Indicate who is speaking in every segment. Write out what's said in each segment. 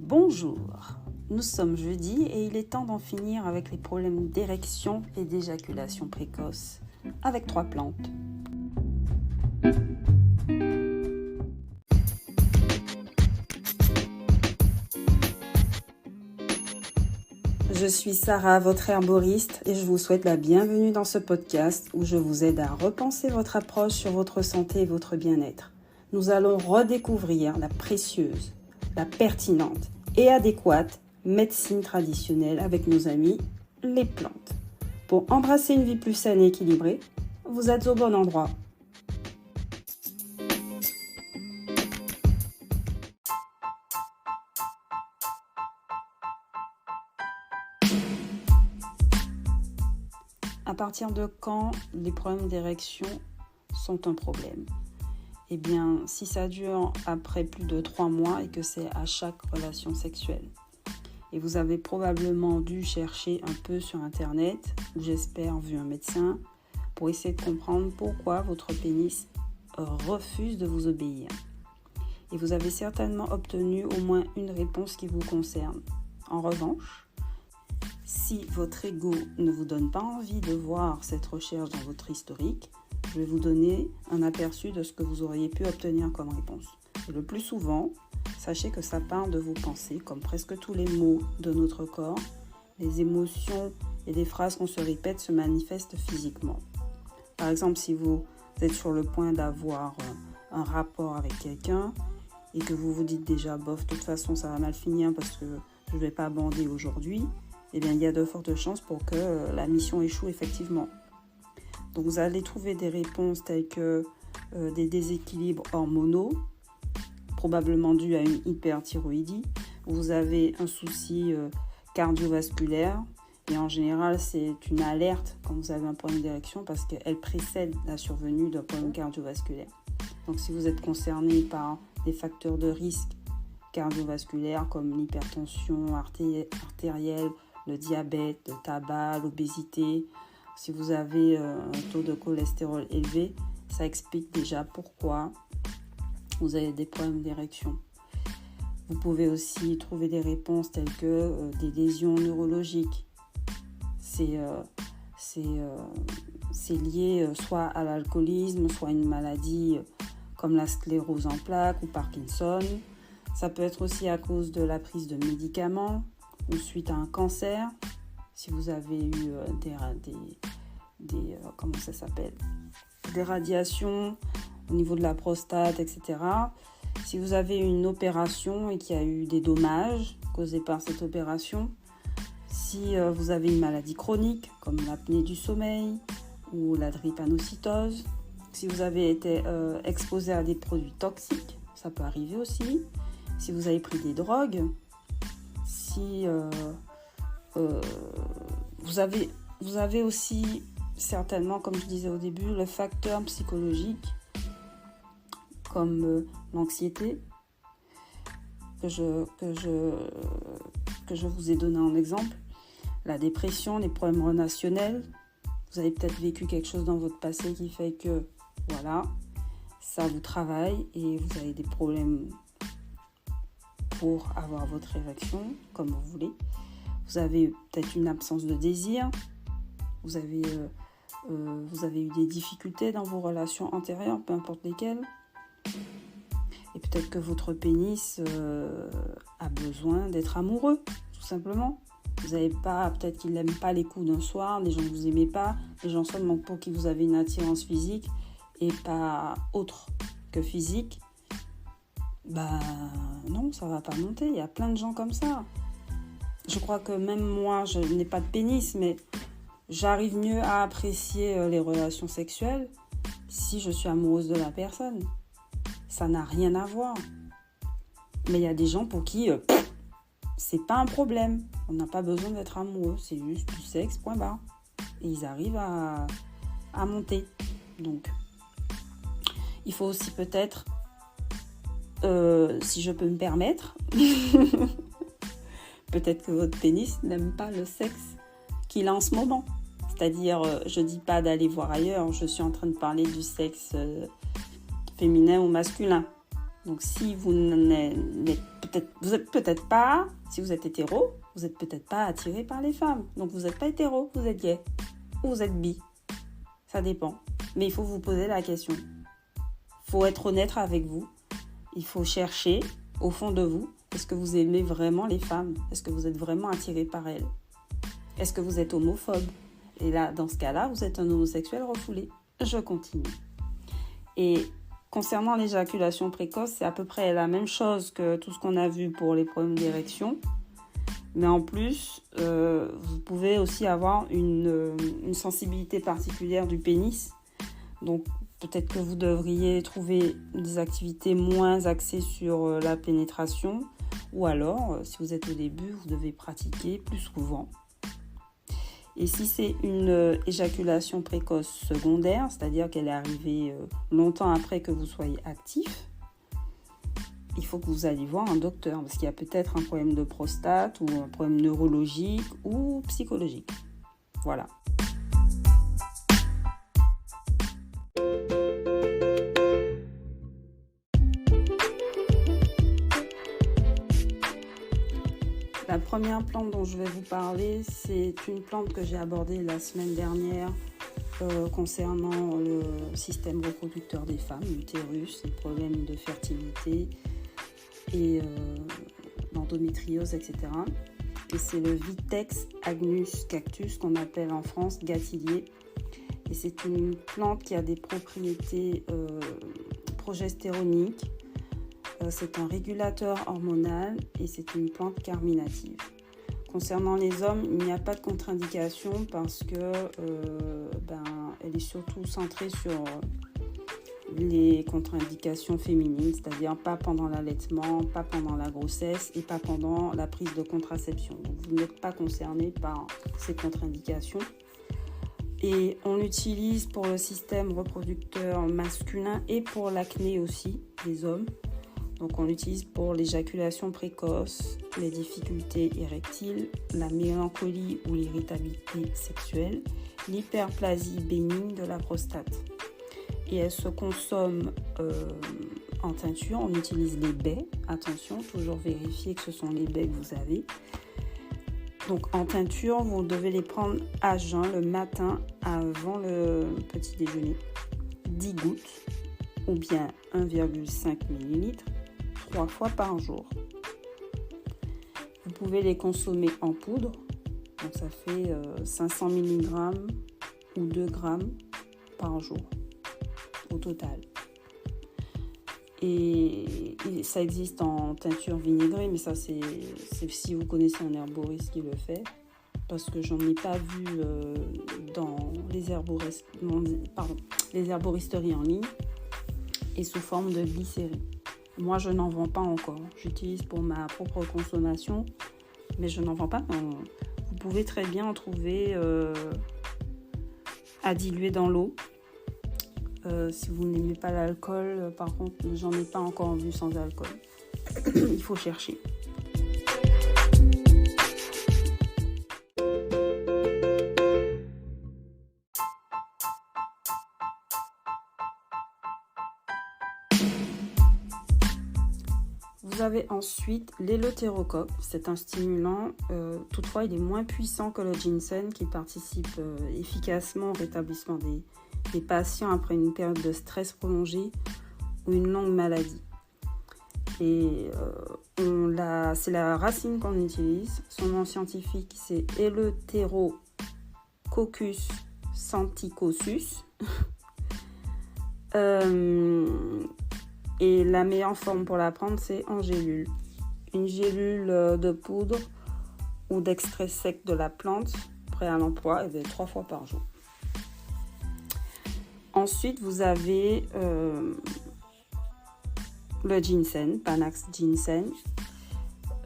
Speaker 1: Bonjour, nous sommes jeudi et il est temps d'en finir avec les problèmes d'érection et d'éjaculation précoce avec 3 plantes. Je suis Sarah, votre herboriste, et je vous souhaite la bienvenue dans ce podcast où je vous aide à repenser votre approche sur votre santé et votre bien-être. Nous allons redécouvrir la précieuse, la pertinente et adéquate médecine traditionnelle avec nos amis, les plantes. Pour embrasser une vie plus saine et équilibrée, vous êtes au bon endroit. À partir de quand les problèmes d'érection sont un problème ? Eh bien, si ça dure après plus de 3 mois et que c'est à chaque relation sexuelle. Et vous avez probablement dû chercher un peu sur Internet, ou j'espère vu un médecin, pour essayer de comprendre pourquoi votre pénis refuse de vous obéir. Et vous avez certainement obtenu au moins une réponse qui vous concerne. En revanche, si votre ego ne vous donne pas envie de voir cette recherche dans votre historique, je vais vous donner un aperçu de ce que vous auriez pu obtenir comme réponse. Et le plus souvent, sachez que ça part de vos pensées, comme presque tous les mots de notre corps. Les émotions et les phrases qu'on se répète se manifestent physiquement. Par exemple, si vous êtes sur le point d'avoir un rapport avec quelqu'un et que vous vous dites déjà, bof, de toute façon ça va mal finir parce que je ne vais pas bander aujourd'hui, eh bien, il y a de fortes chances pour que la mission échoue effectivement. Donc, vous allez trouver des réponses telles que des déséquilibres hormonaux, probablement dus à une hyperthyroïdie. Vous avez un souci cardiovasculaire et en général, c'est une alerte quand vous avez un problème d'érection parce qu'elle précède la survenue d'un problème cardiovasculaire. Donc, si vous êtes concerné par des facteurs de risque cardiovasculaires comme l'hypertension artérielle, le diabète, le tabac, l'obésité, si vous avez un taux de cholestérol élevé, ça explique déjà pourquoi vous avez des problèmes d'érection. Vous pouvez aussi trouver des réponses telles que des lésions neurologiques. C'est lié soit à l'alcoolisme, soit à une maladie comme la sclérose en plaques ou Parkinson. Ça peut être aussi à cause de la prise de médicaments ou suite à un cancer. Si vous avez eu des radiations au niveau de la prostate, etc. Si vous avez une opération et qu'il y a eu des dommages causés par cette opération, si vous avez une maladie chronique comme l'apnée du sommeil ou la drépanocytose, si vous avez été exposé à des produits toxiques, ça peut arriver aussi. Si vous avez pris des drogues, si vous avez aussi certainement, comme je disais au début, le facteur psychologique comme l'anxiété que je vous ai donné en exemple, la dépression, les problèmes relationnels. Vous avez peut-être vécu quelque chose dans votre passé qui fait que voilà, ça vous travaille et vous avez des problèmes pour avoir votre érection comme vous voulez. Vous avez peut-être une absence de désir, vous avez eu des difficultés dans vos relations antérieures, peu importe lesquelles. Et peut-être que votre pénis a besoin d'être amoureux, tout simplement. Vous n'avez pas, peut-être qu'il n'aime pas les coups d'un soir, les gens que vous n'aimez pas, les gens seulement pour qui vous avez une attirance physique et pas autre que physique. Non, ça va pas monter. Il y a plein de gens comme ça. Je crois que même moi, je n'ai pas de pénis, mais j'arrive mieux à apprécier les relations sexuelles si je suis amoureuse de la personne. Ça n'a rien à voir. Mais il y a des gens pour qui c'est pas un problème. On n'a pas besoin d'être amoureux. C'est juste du sexe, point barre. Et ils arrivent à monter. Donc, il faut aussi peut-être, si je peux me permettre, peut-être que votre pénis n'aime pas le sexe qu'il a en ce moment. C'est-à-dire, je ne dis pas d'aller voir ailleurs, je suis en train de parler du sexe féminin ou masculin. Donc si vous n'êtes peut-être pas, si vous êtes hétéro, vous n'êtes peut-être pas attiré par les femmes. Donc vous n'êtes pas hétéro, vous êtes gay ou vous êtes bi. Ça dépend. Mais il faut vous poser la question. Il faut être honnête avec vous. Il faut chercher au fond de vous. Est-ce que vous aimez vraiment les femmes? Est-ce que vous êtes vraiment attiré par elles? Est-ce que vous êtes homophobe? Et là, dans ce cas-là, vous êtes un homosexuel refoulé. Je continue. Et concernant l'éjaculation précoce, c'est à peu près la même chose que tout ce qu'on a vu pour les problèmes d'érection. Mais en plus, vous pouvez aussi avoir une sensibilité particulière du pénis. Donc, peut-être que vous devriez trouver des activités moins axées sur la pénétration. Ou alors, si vous êtes au début, vous devez pratiquer plus souvent. Et si c'est une éjaculation précoce secondaire, c'est-à-dire qu'elle est arrivée longtemps après que vous soyez actif, il faut que vous alliez voir un docteur parce qu'il y a peut-être un problème de prostate ou un problème neurologique ou psychologique. Voilà. La première plante dont je vais vous parler, c'est une plante que j'ai abordée la semaine dernière concernant le système reproducteur des femmes, l'utérus, les problèmes de fertilité et l'endométriose, etc. Et c'est le Vitex agnus cactus qu'on appelle en France gatilier. Et c'est une plante qui a des propriétés progestéroniques. C'est un régulateur hormonal et c'est une plante carminative. Concernant les hommes, il n'y a pas de contre-indication parce que elle est surtout centrée sur les contre-indications féminines, c'est-à-dire pas pendant l'allaitement, pas pendant la grossesse et pas pendant la prise de contraception. Donc vous n'êtes pas concerné par ces contre-indications. Et on l'utilise pour le système reproducteur masculin et pour l'acné aussi des hommes. Donc on l'utilise pour l'éjaculation précoce, les difficultés érectiles, la mélancolie ou l'irritabilité sexuelle, l'hyperplasie bénigne de la prostate. Et elle se consomme en teinture. On utilise les baies. Attention, toujours vérifier que ce sont les baies que vous avez. Donc en teinture, vous devez les prendre à jeun le matin avant le petit déjeuner. 10 gouttes ou bien 1,5 ml 3 fois par jour. Vous pouvez les consommer en poudre. Donc ça fait 500 mg ou 2 g par jour au total. Et ça existe en teinture vinaigrée, mais ça c'est si vous connaissez un herboriste qui le fait, parce que j'en ai pas vu dans les herboristeries en ligne et sous forme de glycérine. Moi je n'en vends pas encore, j'utilise pour ma propre consommation, mais je n'en vends pas. Vous pouvez très bien en trouver à diluer dans l'eau. Si vous n'aimez pas l'alcool, par contre, j'en ai pas encore vu sans alcool. Il faut chercher. Vous avez ensuite l'éleutérocoque. C'est un stimulant. Toutefois, il est moins puissant que le ginseng qui participe efficacement au rétablissement des patients après une période de stress prolongée ou une longue maladie. Et c'est la racine qu'on utilise. Son nom scientifique, c'est Eleutherococcus santicosus. Et la meilleure forme pour la prendre, c'est en gélule. Une gélule de poudre ou d'extrait sec de la plante, prêt à l'emploi, 3 fois par jour. Ensuite, vous avez le ginseng, Panax ginseng.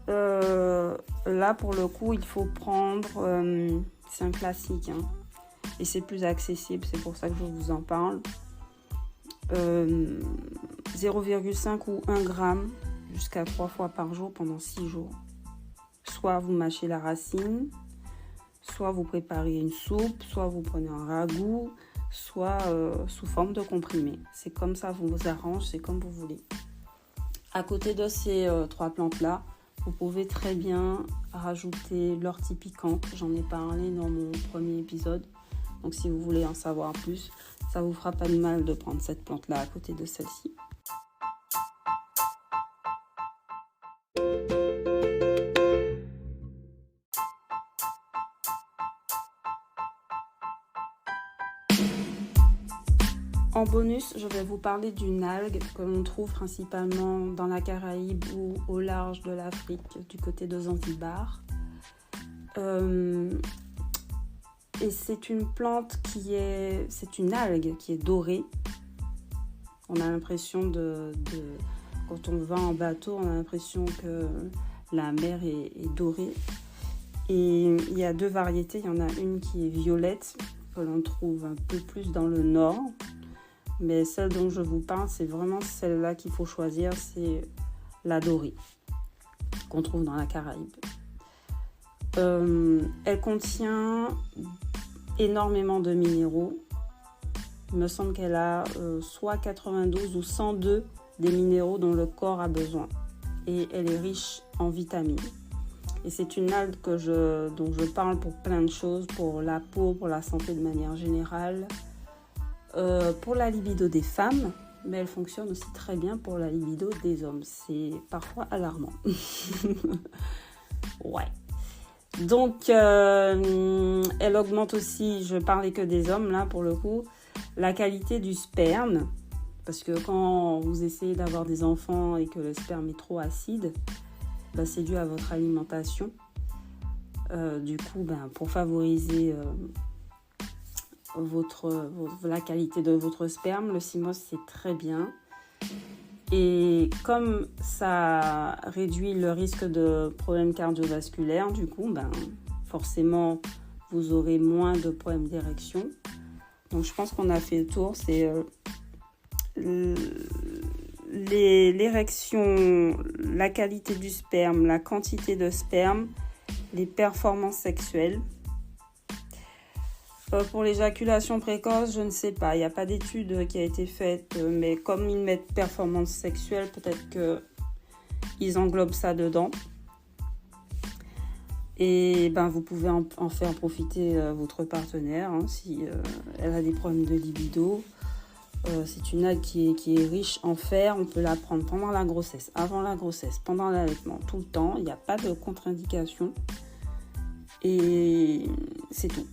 Speaker 1: Là, pour le coup, il faut prendre... c'est un classique, hein, et c'est plus accessible, c'est pour ça que je vous en parle. 0,5 ou 1 gramme jusqu'à 3 fois par jour pendant 6 jours. Soit vous mâchez la racine, soit vous préparez une soupe, soit vous prenez un ragoût, soit sous forme de comprimé. C'est comme ça vous arrange, c'est comme vous voulez. À côté de ces 3 plantes-là, vous pouvez très bien rajouter l'ortie piquante. J'en ai parlé dans mon premier épisode. Donc si vous voulez en savoir plus, ça vous fera pas de mal de prendre cette plante-là à côté de celle-ci. En bonus, je vais vous parler d'une algue que l'on trouve principalement dans la Caraïbe ou au large de l'Afrique, du côté de Zanzibar. Et c'est une plante c'est une algue qui est dorée. On a l'impression quand on va en bateau, on a l'impression que la mer est dorée. Et il y a 2 variétés. Il y en a une qui est violette, que l'on trouve un peu plus dans le nord. Mais celle dont je vous parle, c'est vraiment celle-là qu'il faut choisir, c'est la dorée, qu'on trouve dans la Caraïbe. Elle contient énormément de minéraux. Il me semble qu'elle a soit 92 ou 102 des minéraux dont le corps a besoin. Et elle est riche en vitamines. Et c'est une algue dont je parle pour plein de choses, pour la peau, pour la santé de manière générale, pour la libido des femmes, mais elle fonctionne aussi très bien pour la libido des hommes. C'est parfois alarmant. Ouais. Donc, elle augmente aussi, je parlais que des hommes là pour le coup, la qualité du sperme. Parce que quand vous essayez d'avoir des enfants et que le sperme est trop acide, c'est dû à votre alimentation. Du coup, pour favoriser la qualité de votre sperme, le Cymos c'est très bien. Et comme ça réduit le risque de problèmes cardiovasculaires, du coup, forcément, vous aurez moins de problèmes d'érection. Donc, je pense qu'on a fait le tour. C'est l'érection, la qualité du sperme, la quantité de sperme, les performances sexuelles. Pour l'éjaculation précoce, je ne sais pas. Il n'y a pas d'étude qui a été faite. Mais comme ils mettent performance sexuelle, peut-être qu'ils englobent ça dedans. Et vous pouvez en faire profiter votre partenaire si elle a des problèmes de libido. C'est une algue qui est riche en fer. On peut la prendre pendant la grossesse, avant la grossesse, pendant l'allaitement, tout le temps. Il n'y a pas de contre-indication. Et c'est tout.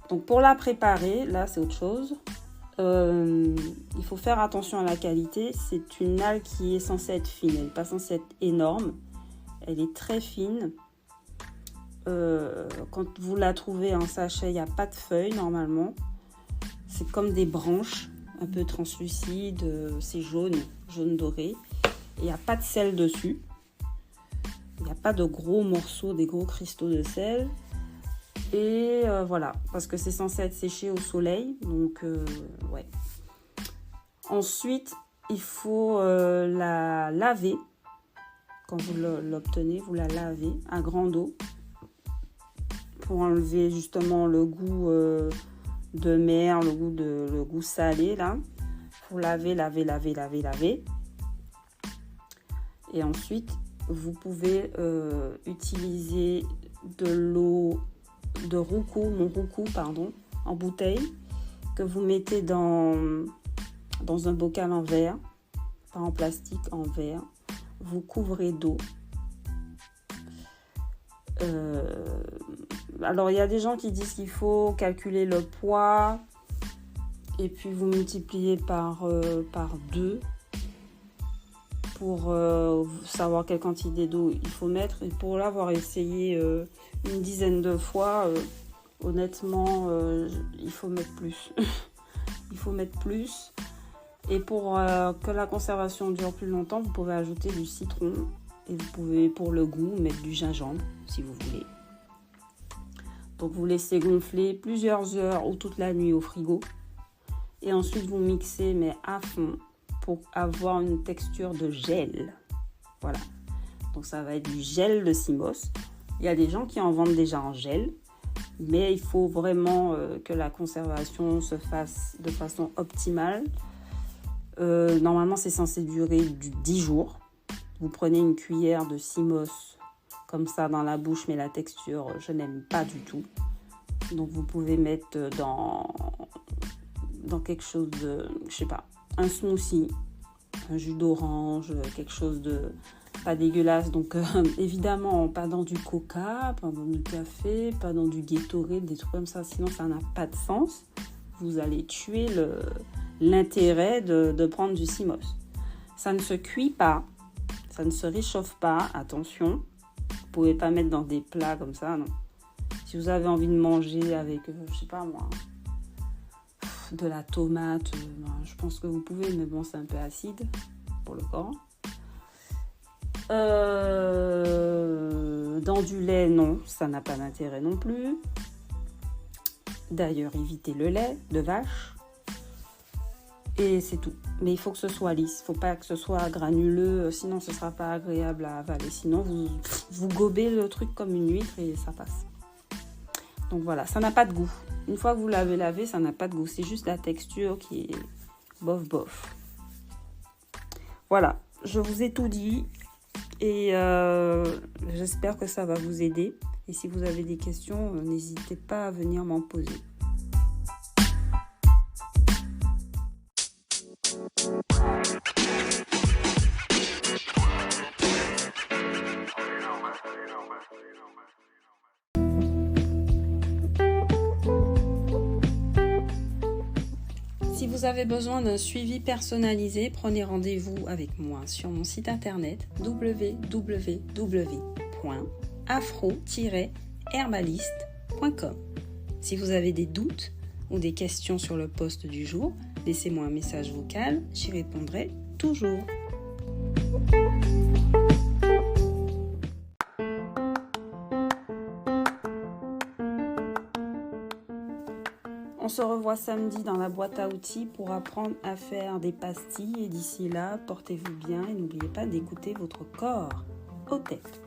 Speaker 1: Donc pour la préparer, là c'est autre chose. Il faut faire attention à la qualité. C'est une algue qui est censée être fine. Elle n'est pas censée être énorme. Elle est très fine. Quand vous la trouvez en sachet, il n'y a pas de feuilles normalement. C'est comme des branches un peu translucides. C'est jaune doré. Il n'y a pas de sel dessus. Il n'y a pas de gros morceaux, des gros cristaux de sel. Et voilà, parce que c'est censé être séché au soleil. Donc, ouais. Ensuite, il faut la laver. Quand vous l'obtenez, vous la lavez à grande eau pour enlever justement le goût de mer, le goût salé là. Faut laver. Et ensuite, vous pouvez utiliser de l'eau de mon roucou, en bouteille, que vous mettez dans un bocal en verre, pas en plastique, en verre. Vous couvrez d'eau. Alors, il y a des gens qui disent qu'il faut calculer le poids et puis vous multipliez par 2 pour savoir quelle quantité d'eau il faut mettre. Et pour l'avoir essayé une dizaine de fois, honnêtement, il faut mettre plus. Il faut mettre plus. Et pour que la conservation dure plus longtemps, vous pouvez ajouter du citron. Et vous pouvez, pour le goût, mettre du gingembre, si vous voulez. Donc, vous laissez gonfler plusieurs heures ou toute la nuit au frigo. Et ensuite, vous mixez, mais à fond, pour avoir une texture de gel. Voilà. Donc, ça va être du gel de Cymos. Il y a des gens qui en vendent déjà en gel. Mais il faut vraiment que la conservation se fasse de façon optimale. Normalement, c'est censé durer 10 jours. Vous prenez une cuillère de Cymos comme ça dans la bouche, mais la texture, je n'aime pas du tout. Donc, vous pouvez mettre dans quelque chose de, je sais pas, un smoothie, un jus d'orange, quelque chose de pas dégueulasse. Donc, évidemment, pas dans du coca, pas dans du café, pas dans du Gatorade, des trucs comme ça. Sinon, ça n'a pas de sens. Vous allez tuer l'intérêt de prendre du Cymos. Ça ne se cuit pas, ça ne se réchauffe pas, attention. Vous pouvez pas mettre dans des plats comme ça, non. Si vous avez envie de manger avec, je sais pas moi, de la tomate, je pense que vous pouvez, mais bon, c'est un peu acide pour le corps. Dans du lait, non, ça n'a pas d'intérêt non plus. D'ailleurs, évitez le lait de vache. Et c'est tout. Mais il faut que ce soit lisse. Il ne faut pas que ce soit granuleux, sinon ce ne sera pas agréable à avaler. Sinon, vous gobez le truc comme une huître et ça passe. Donc voilà, ça n'a pas de goût. Une fois que vous l'avez lavé, ça n'a pas de goût. C'est juste la texture qui est bof. Voilà, je vous ai tout dit. Et j'espère que ça va vous aider. Et si vous avez des questions, n'hésitez pas à venir m'en poser. Si vous avez besoin d'un suivi personnalisé, prenez rendez-vous avec moi sur mon site internet www.afro-herbaliste.com. Si vous avez des doutes ou des questions sur le post du jour, laissez-moi un message vocal, j'y répondrai toujours. On se revoit samedi dans la boîte à outils pour apprendre à faire des pastilles. Et d'ici là, portez-vous bien et n'oubliez pas d'écouter votre corps. Au tête.